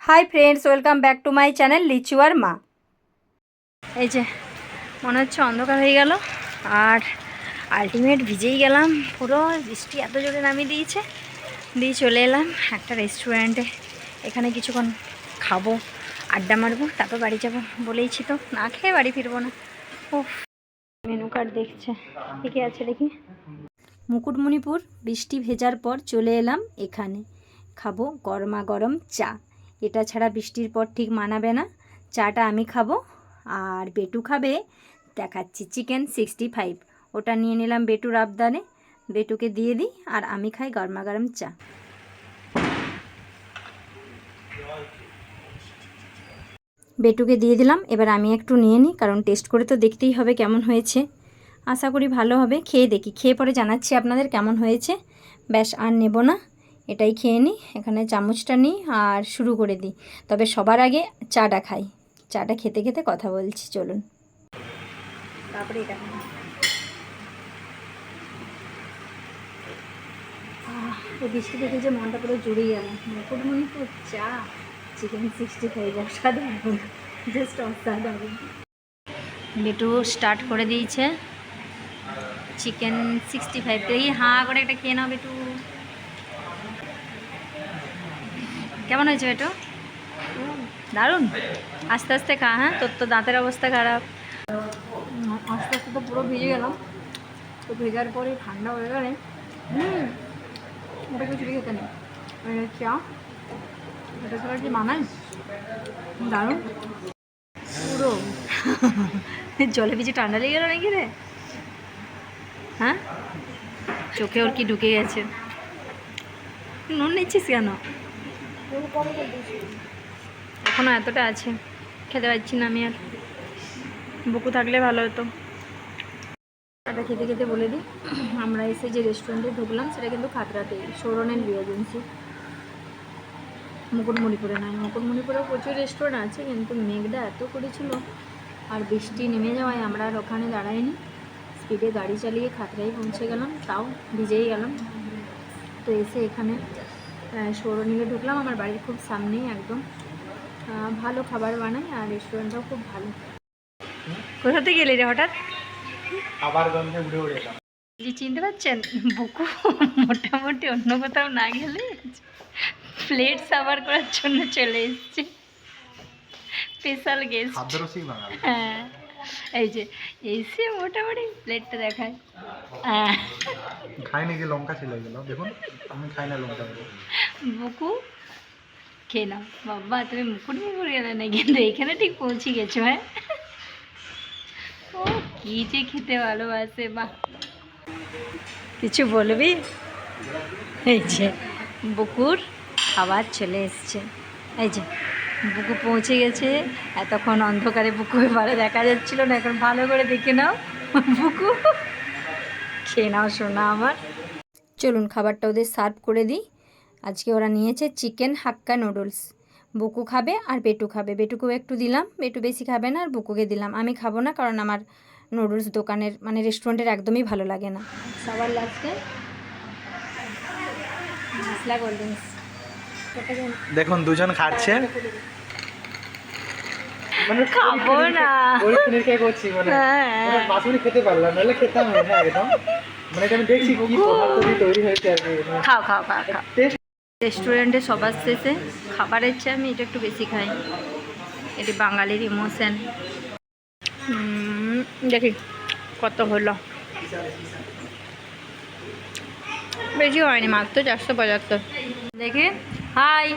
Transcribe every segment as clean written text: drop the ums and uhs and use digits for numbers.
Hi friends, welcome back to my channel লিচু আর মা। এই যে মনে হচ্ছে অন্ধকার হয়ে গেল আর আলটিমেট ভিজেই গেলাম পুরো। বৃষ্টি এত জোরে নামিয়ে দিয়েছে, দিয়ে চলে এলাম একটা রেস্টুরেন্টে। এখানে কিছুক্ষণ খাবো, আড্ডা মারবো, তারপর বাড়ি যাবো বলেইছি তো, না খেয়ে বাড়ি ফিরবো না। ও মেনু কার্ড দেখছে, ঠিকই আছে দেখি। মুকুটমণিপুর বৃষ্টি ভেজার পর চলে এলাম এখানে, খাবো গরমা গরম চা। এটা ছাড়া বৃষ্টির পর ঠিক মানাবে না। চাটা আমি খাবো আর বেটু খাবে, দেখাচ্ছি, চিকেন 65। ওটা নিয়ে নিলাম বেটুর আবদানে, বেটুকে দিয়ে দিই আর আমি খাই গরমা গরম চা। বেটুকে দিয়ে দিলাম, এবার আমি একটু নিয়ে নিই, কারণ টেস্ট করে তো দেখতেই হবে কেমন হয়েছে। আশা করি ভালো হবে, খেয়ে দেখি, খেয়ে পরে জানাচ্ছি আপনাদের কেমন হয়েছে। ব্যাস আর নেব না, এটাই খেয়ে নিই। এখানে চামচটা নিই আর শুরু করে দিই। তবে সবার আগে চাটা খাই, চাটা খেতে খেতে কথা বলছি, চলুন। তারপরে এটা এই বৃষ্টি দেখে যে মনটা পুরো জুড়ে গেল। মুকুটমণিপুর চা, চিকেন 65 অসাধারণ, জাস্ট অসাধারণ। বেটু স্টার্ট করে দিয়েছে চিকেন 65। দেখি হাঁ করে একটা খেয়ে নাও বেটু। কেমন হয়েছে বেটু? দারুণ। আস্তে আস্তে খা, হ্যাঁ, তোর তো দাঁতের অবস্থা খারাপ। আস্তে আস্তে তো পুরো ভিজে গেলাম, তো ভেজার পরে ঠান্ডা হয়ে গেলে ওটা কিছু খেতে নেই। চা এটা ছাড়া কি মানায়? দারুণ পুরো। জলে ভিজে ঠান্ডা লেগে গেল নাকি রে? হ্যাঁ, চোখে ওর কি ঢুকে গেছে? নুন নিচ্ছিস কেন? এখনও এতটা আছে, খেতে পারছি না আমি আর। বুকু থাকলে ভালো হতো। এটা খেতে খেতে বলে দিই, আমরা এসে যে রেস্টুরেন্টে ঢুকলাম সেটা কিন্তু খাতড়াতেই, সৌরনের বি এজেন্সি। মুকুটমণিপুরে নয়, মুকুটমণিপুরেও প্রচুর রেস্টুরেন্ট আছে, কিন্তু মেঘটা এত করেছিল আর বৃষ্টি নেমে যাওয়ায় আমরা আর ওখানে দাঁড়াইনি, স্পিডে গাড়ি চালিয়ে খাতড়ায় পৌঁছে গেলাম, তাও ভিজেই গেলাম। তো এসে এখানে সৌরনীলে ঢুকলাম, আমার বাড়ির খুব সামনেই একদম। ভালো খাবার বানায় আর রেস্টুরেন্টটাও খুব ভালো। কোথাতে গেলি রে হঠাৎ? আবার গন্ধে উড়ে উড়ে এলাম। চিনতে পারছেন বুকু? মোটামুটি অন্য কোথাও না গেলে প্লেট সাবার করার জন্য চলে এসছে, স্পেশাল গেস্ট। হ্যাঁ, এই যে এসে মোটামুটি প্লেটটা দেখায়। খাই নাকি লঙ্কা ছিল এগুলো, দেখুন আমি খাই না লঙ্কা। বুকু খেয়ে নাও বাবা, তুমি মুকুটমণিপুর গেলে না, কিন্তু এখানে ঠিক পৌঁছে গেছো। হ্যাঁ, ও কি যে খেতে ভালোবাসে, বাহ। কিছু বলবি? এই যে বুকুর খাবার চলে এসছে, এই যে বুকু পৌঁছে গেছে। এতক্ষণ অন্ধকারে বুকু ভালো দেখা যাচ্ছিল না, এখন ভালো করে দেখে নাও। বুকু খেয়ে নাও সোনা আমার। চলুন খাবারটা ওদের সার্ভ করে দিই। আজকে ওরা নিয়েছে চিকেন হাক্কা নুডলস। বুকু খাবে আর বেটু খাবে, বেটুকেও একটু দিলাম, বেটু বেশি খাবে না, আর বুকুকে দিলাম। আমি খাবো না, কারণ আমার নুডলস দোকানের মানে রেস্টুরেন্টের একদমই ভালো লাগে না। সবার লাস্টে মশলা কোল্ড ড্রিঙ্কস। দেখুন দুজন খাচ্ছে, মানে খাবো না, করছি মানে মাছুরি খেতে পারলাম, নাহলে খেতাম না একদম। মানে আমি দেখছি কি পদার্থ তৈরি হয়েছে আর কি। খাও খাও খাও খাও। রেস্টুরেন্টে সবার শেষে খাবারের চেয়ে আমি এটা একটু বেশি খাই, এটি বাঙালির ইমোশন। দেখি কত হলো, বেশি হয়নি, মাত্র 475। দেখি হাই।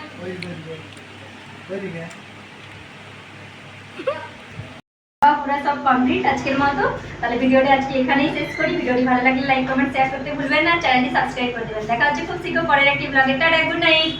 পুরো সব কমপ্লিট আজকের মতো। তাহলে ভিডিওটি আজকে এখানেই শেষ করি। ভিডিওটি ভালো লাগলে লাইক কমেন্ট শেয়ার করতে ভুলবেন না, চ্যানেলটি সাবস্ক্রাইব করে দেবেন। দেখা হচ্ছে খুব শীঘ্র পরের একটি ব্লগে। Tata, good night.